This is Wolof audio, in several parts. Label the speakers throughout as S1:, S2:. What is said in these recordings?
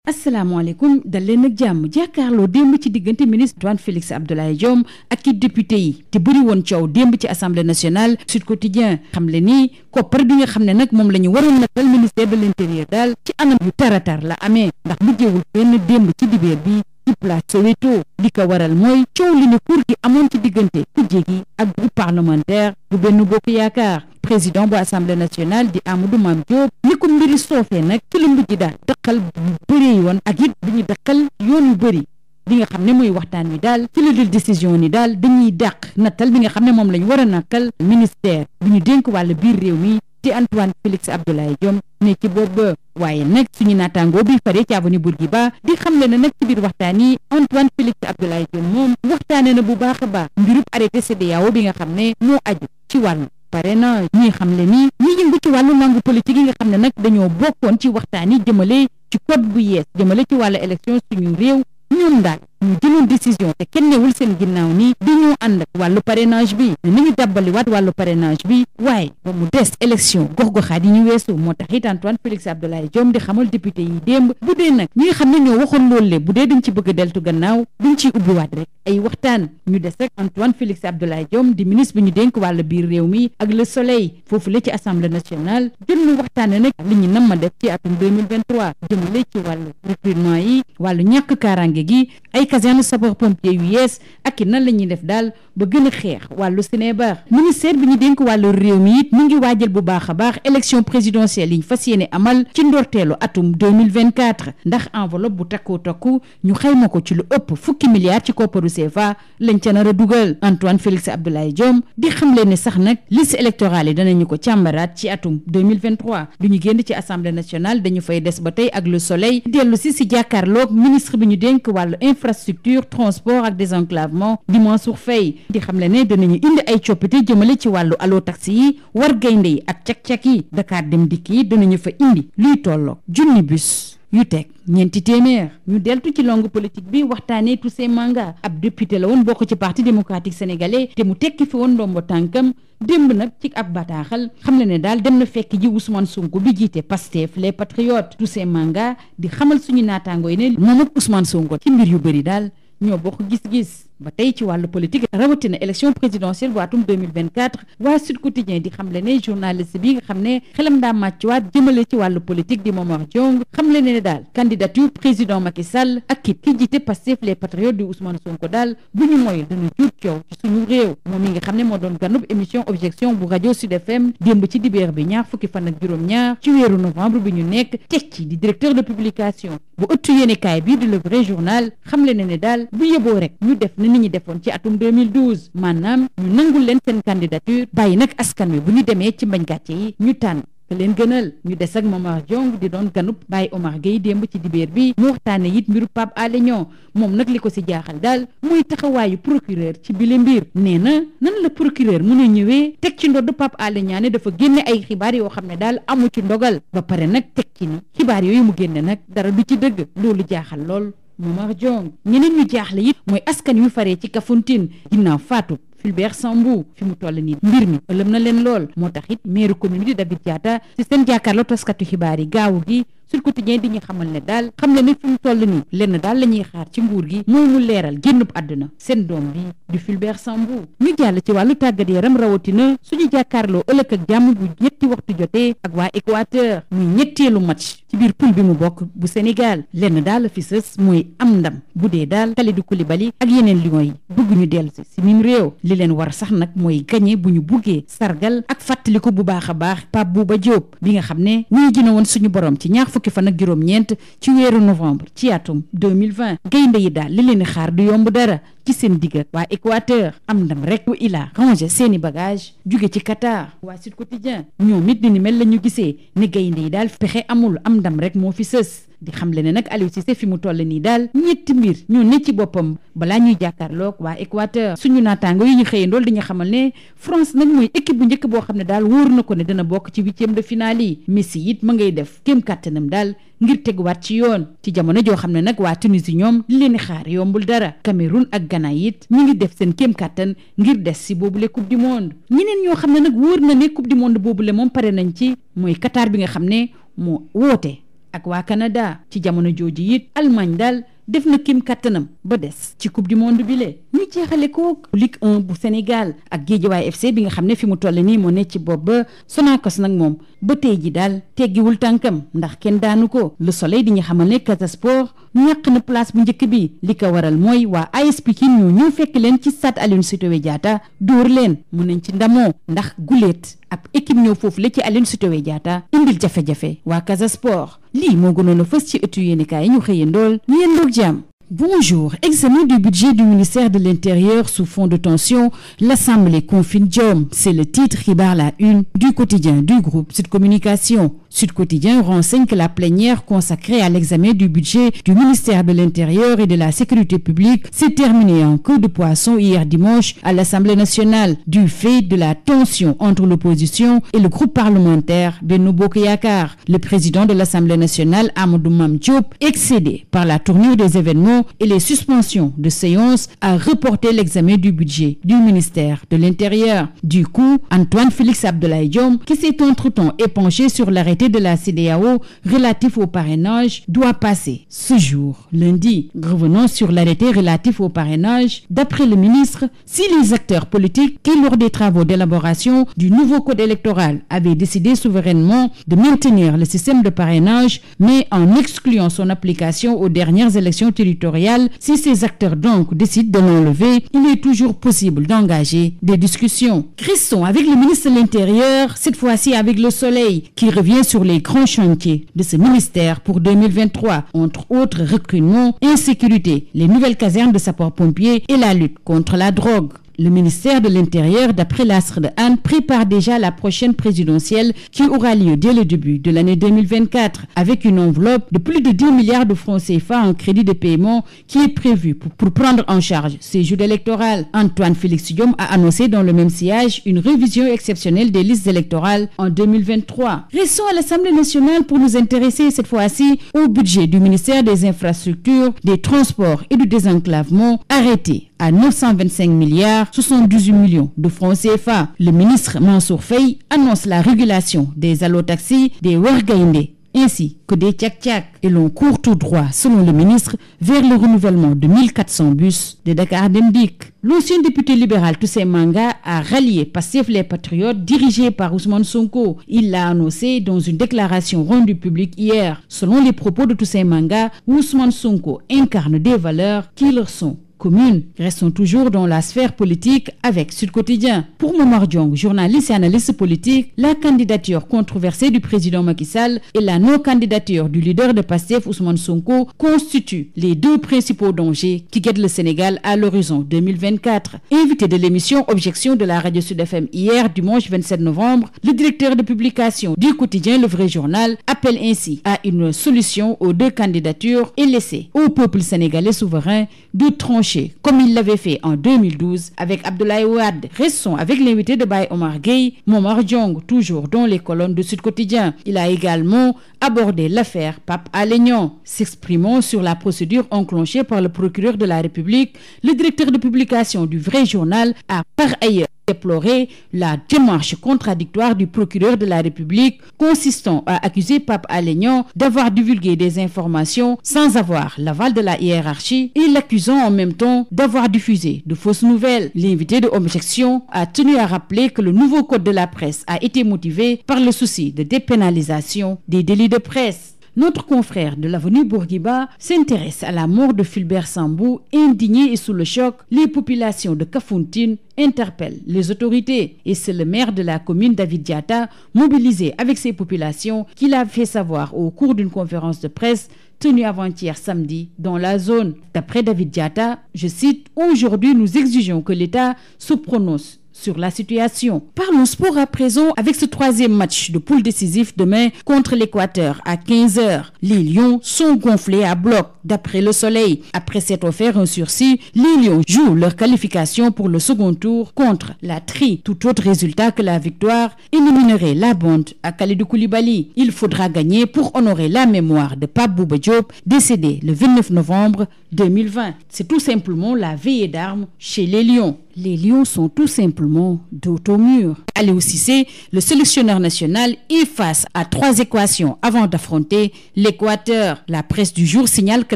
S1: asalaamaaleykum dal leen ak jàmm jàkkaarloo démb ci diggante ministre Antoine Félix Abdoulaye Diome ak i député yi te bëri woon coow démb ci assemblée nationale Sud Quotidien xam le ni koppar bi nga xam ne nag moom la ñu waroon natal ministère de l'intérieur daal ci anam yu taratar la amee ndax mujjewul benn démb ci dibéer bi ci place Soweto li ko waral mooy coow li ne kur gi amoon ci diggante kujje gi ak groupe parlementaire bu Benno Bokk Yaakaar président bu assemblée nationale di Amadou Mame Diop ni ko mbiri soofee nag ci la mujj daal dëkkal bu bëree yoon ak it bi ñu dëkkal yoon yu bëri li nga xam ne mooy waxtaan wi daal ci la jël décision ni daal dañuy dàq nattal bi nga xam ne moom la ñu war a nakkal ministère bi ñu dénk wàll biir réew mi te Antoine Félix Abdoulaye Diome ne ci boobu waaye nag suñu naataangoo bi faree ci avenue Bourguiba di xamle ne nag ci biir waxtaan yi Antoine Félix Abdoulaye Diome moom waxtaane na bu baax a baax mbirub arrêté CEDEAO bi nga xam ne moo aju ci wàllu parrainage ñuy xam le ni ñi yëngu ci wàllu langue politique yi nga xam ne nag dañoo bokkoon ci waxtaan yi jëmale ci code bu yees jëmale ci wàllu élection suñu réew ñoom daal ñu jëloon décision te kenn newul seen ginnaaw ni dañoo ànd ak wàllu parrainage bi nañu dàbbaliwaat wàllu parrainage bi waaye ba mu des élection gox-goxaat yi ñu weesu moo tax it Antoine Félix Abdoulaye Diome di xamal député yi démb bu dee nag ñi nga xam ne ñoo waxoon loolu le bu dee dañ ci bëgg a deltu gannaaw duñ ciy ubbiwaat rek ay waxtaan ñu des rek Antoine Félix Abdoulaye Diome di ministre bi ñu dénk wàllu biir réew mi ak Le Soleil foofu la ci assemblée nationale jot ñu waxtaane nag li ñu nam ma def ci atum 2023 jëmale ci wàllu recrutement yi wàllu ñàkk kaaraange gi ay caserne sapeur pompier yu yees ak i nan la ñuy def daal ba gën a xeex wàllu Sénébar ministère bi ñu dénk wàllu réew mi it mu ngi waajal bu baax a baax élection présidentielle yi ñu fas yéene amal ci ndorteelu atum 2024 ndax enveloppe bu takku ñu xayma ko ci lu ëpp fukki milliards ci kopparu CFA lañ ca nar a dugal Antoine Félix Abdoulaye Diome di xamle ne sax nag liste électorale yi danañu ko càmbaraat ci atum 2023 du ñu génn ci assemblée nationale dañu fay des ba tey ak Le Soleil dellu si jàkkaarloog ministre bi ñu dénk wàllu infrastructure transport ak désenclavement di Mansour Faye di xam le ne danañu indi ay coppite jëmale ci wàllu allo taxi yi war gaynde yi ak cak-cak yi Dakar dem dikk yi danañu fa indi luy tolloog junni bus yu teg ñeenti téeméer ñu deltu ci longue politique bi waxtaanee Toussaint Manga ab député la woon bokk ci parti démocratique sénégalais te mu tekki fi woon ndombo tànkam démb nag ci ab bataaxal xam le ne daal dem na fekk ji Ousmane Sonko bi jiite Pastef les patriotes Toussaint Manga di xamal suñu naataangoo yi ne moom ak Ousmane Sonko ci mbir yu bëri daal ñoo bokk gis-gis ba tey ci wàllu politique rawatina élection présidentielle bu atum 2024 waa Sud Quotidien di xamle ne journaliste bi nga xam ne xelam daa màccuwaat jëmale ci wàllu politique di Momar Diong xamle ne daal candidature président Macky Sall ak ki jiite Pastef les patriotes di Ousmane Sonko daal bu ñu moyul dana jur coow ci suñu réew moom mi nga xam ne moo doon ganub émission objection bu rajo Sud FM démb ci dibéer bi ñaar fukki fan ak juróom-ñaar ci weeru novembre bi ñu nekk teg ci di directeur de publication bu ëttu yéenekaay bii di Le Vrai Journal xamle ne daal bu yeboo rek ñu def nit ñi defoon ci atum 2012 maanaam ñu nangul leen seen candidature bàyyi nag askan wi bu ñu demee ci mbañ gàcce yi ñu tànn te leen gënal ñu des ak Momar Diong di doon ganub Baye Omar Gueye démb ci dibéer bi mu waxtaane it mbiru Pape Alé Niang moom nag li ko si jaaxal daal muy taxawaayu procureur ci bile mbir nee na nan la procureur mën a ñëwee teg ci ndodd Pape Alé Niang ne dafa génne ay xibaar yoo xam ne daal amu ci ndogal ba pare nag teg ci ni xibaar yooyu mu génne nag dara du ci dëgg loolu jaaxal lool Momar Diong ñeneen ñu jaaxle it mooy askan yu faree ci Kafountine ginnaaw faatu Fulbert Sambou fi mu toll nii mbir mi ëlëm na leen lool moo tax it maire commune bi di David Diatta ci seen jàkkaarloo taskatu xibaar yi gaawu gi Sud Quotidien di ñu xamal ne daal xam le ne fi mu toll nii lenn daal la ñuy xaar ci nguur gi mooy mu leeral génnub àdduna seen doom bi di Fulbert Sambou ñu jàll ci wàllu tàggat yaram rawatina suñu jàkkaarloo ëllëg ak jàmm bu ñetti waxtu jotee ak waa Équateur muy ñetteelu match ci biir poule bi mu bokk bu Sénégal lenn daal la fi sës mooy am ndam bu dee daal Kalidou Koulibaly ak yeneen Lions yi bëgg ñu dellu si mim réew li leen war sax nag mooy gagné bu ñu buggee sargal ak fàttali ko bu baax a baax Pape Bouba Diop bi nga xam ne wuyu ji na woon suñu borom ci ñaar fukki fan ak juróom-ñeent ci weeru novembre ci atum 2020 gaynde yi daal li leen xaar du yomb dara ci seen digg ak waa Équateur am ndam rek bu ila ranger seeni bagage jóge ci Qatar waa Sud Quotidien ñoom it ni mel la ñu gisee ne gaynde yi daal pexe amul am ndam rek moo fi sës di xamle ne nag Aliou Cissé fi mu toll nii daal ñetti mbir ñoo ne ci boppam balaa ñuy jàkkaarloog waa Équateur suñu naataango yi ñu xëyandool di ñu xamal ne France nag mooy équipe bu njëkk boo xam ne daal wóor na ko ne dana bokk ci huitième de finale yi Messi it ma ngay def kéem kàttanam daal ngir teguwaat ci yoon ci jamono joo xam ne nag waa Tunisie ñoom li leen xaar yombul dara Cameroun ak Ghana it ñu ngi def seen kéem kàttan ngir des si boobule coupe du monde ñeneen ñoo xam ne nag wóor na ne coupe du monde boobule moom pare nañ ci mooy Qatar bi nga xam ne moo woote ak waa Canada ci jamono jooju it Allemagne daal def na kim kattanam ba des ci coupe du monde bi le ñu jeexale ko Ligue 1 bu Sénégal ak Guédiawaye FC bi nga xam ne fi mu toll nii moo ne ci bopp ba Sonacos nag moom ba tey ji daal teggiwul tànkam ndax kenn daanu ko Le Soleil di ñu xamal ne Casa Sport ñàkk na place bu njëkk bi li ko waral mooy waa AS Pikine ñoo ñëw fekk leen ci stade Aline Sitoé Diatta dóor leen mun nañ ci ndamoo ndax guléet ab équipe ñëw foofu la ci Aline Sitoé Diatta indil jafe-jafe waa Casa Sport lii moo gënoon a fës ci ëttu yéenekaay yi ñu xëyandool ñu yendoog jàmm. Bonjour. Examen du budget du ministère de l'Intérieur sous fond de tension. L'Assemblée confine Diom. C'est le titre xibaar la une du quotidien du groupe Sud Communication. Sud Quotidien renseigne que la plénière consacrée à l'examen du budget du ministère de l'Intérieur et de la Sécurité publique s'est terminée en queue de poisson hier dimanche à l'Assemblée nationale du fait de la tension entre l'opposition et le groupe parlementaire Benno Bokk Yakaar. Le président de l'Assemblée nationale, Amadou Mame Diop, excédé par la tournure des événements et les suspensions de séance, a reporté l'examen du budget du ministère de l'Intérieur. Du coup, Antoine Félix Abdoulaye Diome, qui s'est entre-temps épanché sur l'arrêté de la CEDEAO relatif au parrainage, doit passer ce jour, lundi. Revenons sur l'arrêté relatif au parrainage. D'après le ministre, si les acteurs politiques qui, lors des travaux d'élaboration du nouveau code électoral, avaient décidé souverainement de maintenir le système de parrainage, mais en excluant son application aux dernières élections territoriales, si ces acteurs donc décident de l'enlever, il est toujours possible d'engager des discussions. Restons avec le ministre de l'Intérieur, cette fois-ci avec Le Soleil, qui revient sur les grands chantiers de ce ministère pour 2023, entre autres recrutements, insécurité, les nouvelles casernes de sapeurs-pompiers et la lutte contre la drogue. Le ministère de l'Intérieur, d'après l'Astre de Anne, prépare déjà la prochaine présidentielle qui aura lieu dès le début de l'année 2024 avec une enveloppe de plus de 10 milliards de francs CFA en crédit de paiement qui est prévue pour prendre en charge ces joutes électorales. Antoine Félix Diome a annoncé dans le même sillage une révision exceptionnelle des listes électorales en 2023. Restons à l'Assemblée nationale pour nous intéresser cette fois-ci au budget du ministère des Infrastructures, des Transports et du Désenclavement arrêté à 925 milliards 78 millions de francs CFA. Le ministre Mansour Faye annonce la régulation des allotaxis, des Wargaïndé ainsi que des tchak-tchak. Et l'on court tout droit, selon le ministre, vers le renouvellement de 1400 bus de Dakar Dem Dikk. L'ancien député libéral Toussaint Manga a rallié Pastef les Patriotes dirigé par Ousmane Sonko. Il l'a annoncé dans une déclaration rendue publique hier. Selon les propos de Toussaint Manga, Ousmane Sonko incarne des valeurs qui leur sont communes. Restons toujours dans la sphère politique avec Sud Quotidien. Pour Momar Diong, journaliste et analyste politique, la candidature controversée du président Macky Sall et la non-candidature du leader de Pastef Ousmane Sonko constituent les deux principaux dangers qui guettent le Sénégal à l'horizon 2024. Invité de l'émission Objection de la radio Sud FM hier, dimanche 27 novembre, le directeur de publication du quotidien Le Vrai Journal appelle ainsi à une solution aux deux candidatures et laisser au peuple sénégalais souverain de trancher comme il l'avait fait en 2012 avec Abdoulaye Wade. Restons avec l'invité de Baye Omar Gueye, Momar Diong, toujours dans les colonnes de Sud Quotidien. Il a également abordé l'affaire Pape Alé Niang. S'exprimant sur la procédure enclenchée par le procureur de la République, le directeur de publication du Vrai Journal a par ailleurs déploré la démarche contradictoire du procureur de la République consistant à accuser Pape Alé Niang d'avoir divulgué des informations sans avoir l'aval de la hiérarchie et l'accusant en même temps d'avoir diffusé de fausses nouvelles. L'invité de Objection a tenu à rappeler que le nouveau code de la presse a été motivé par le souci de dépénalisation des délits de presse. Notre confrère de l'avenue Bourguiba s'intéresse à la mort de Fulbert Sambou. Indigné et sous le choc, les populations de Kafountine interpellent les autorités. Et c'est le maire de la commune, David Diatta, mobilisé avec ses populations, qui l'a fait savoir au cours d'une conférence de presse tenue avant-hier samedi dans la zone. D'après David Diatta, je cite, « Aujourd'hui, nous exigeons que l'État se prononce sur la situation. » Parlons sport à présent avec ce troisième match de poule décisif demain contre l'Équateur à 15h. Les Lions sont gonflés à bloc, d'après Le Soleil. Après s'être offert un sursis, les Lions jouent leur qualification pour le second tour contre la Tri. Tout autre résultat que la victoire éliminerait la bande à Kalidou Koulibaly. Il faudra gagner pour honorer la mémoire de Pape Bouba Diop, décédé le 29 novembre 2020. C'est tout simplement la veillée d'armes chez les Lions. les Lions sont tout simplement dos au mur. Aliou Cissé, le sélectionneur national, est face à 3 équations avant d'affronter l'Équateur. La presse du jour signale que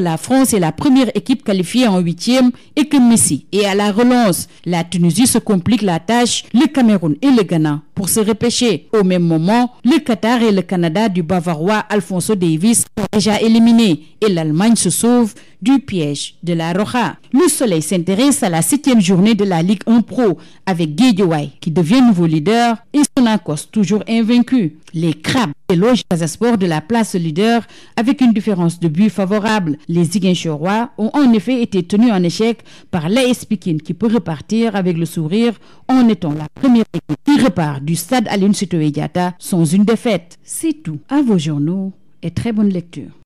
S1: la France est la première équipe qualifiée en 8e et que Messi est à la relance. La Tunisie se complique la tâche, le Cameroun et le Ghana pour se repêcher. Au même moment, le Qatar et le Canada du Bavarois Alphonso Davies sont déjà éliminés et l'Allemagne se sauve du piège de la Roja. Le Soleil s'intéresse à la 7e journée de la Ligue 1 Pro avec Guédiawaye qui devient nouveau leader et Sonacos toujours invaincu. Les Crabes éloigent Casa Sport de la place leader avec une différence de but favorable. Les Ziguinchorois ont en effet été tenus en échec par l'AS Pikine qui peut repartir avec le sourire en étant la première équipe qui repart du stade Aline Sitoé Diatta sans une défaite. C'est tout. À vos journaux et très bonne lecture.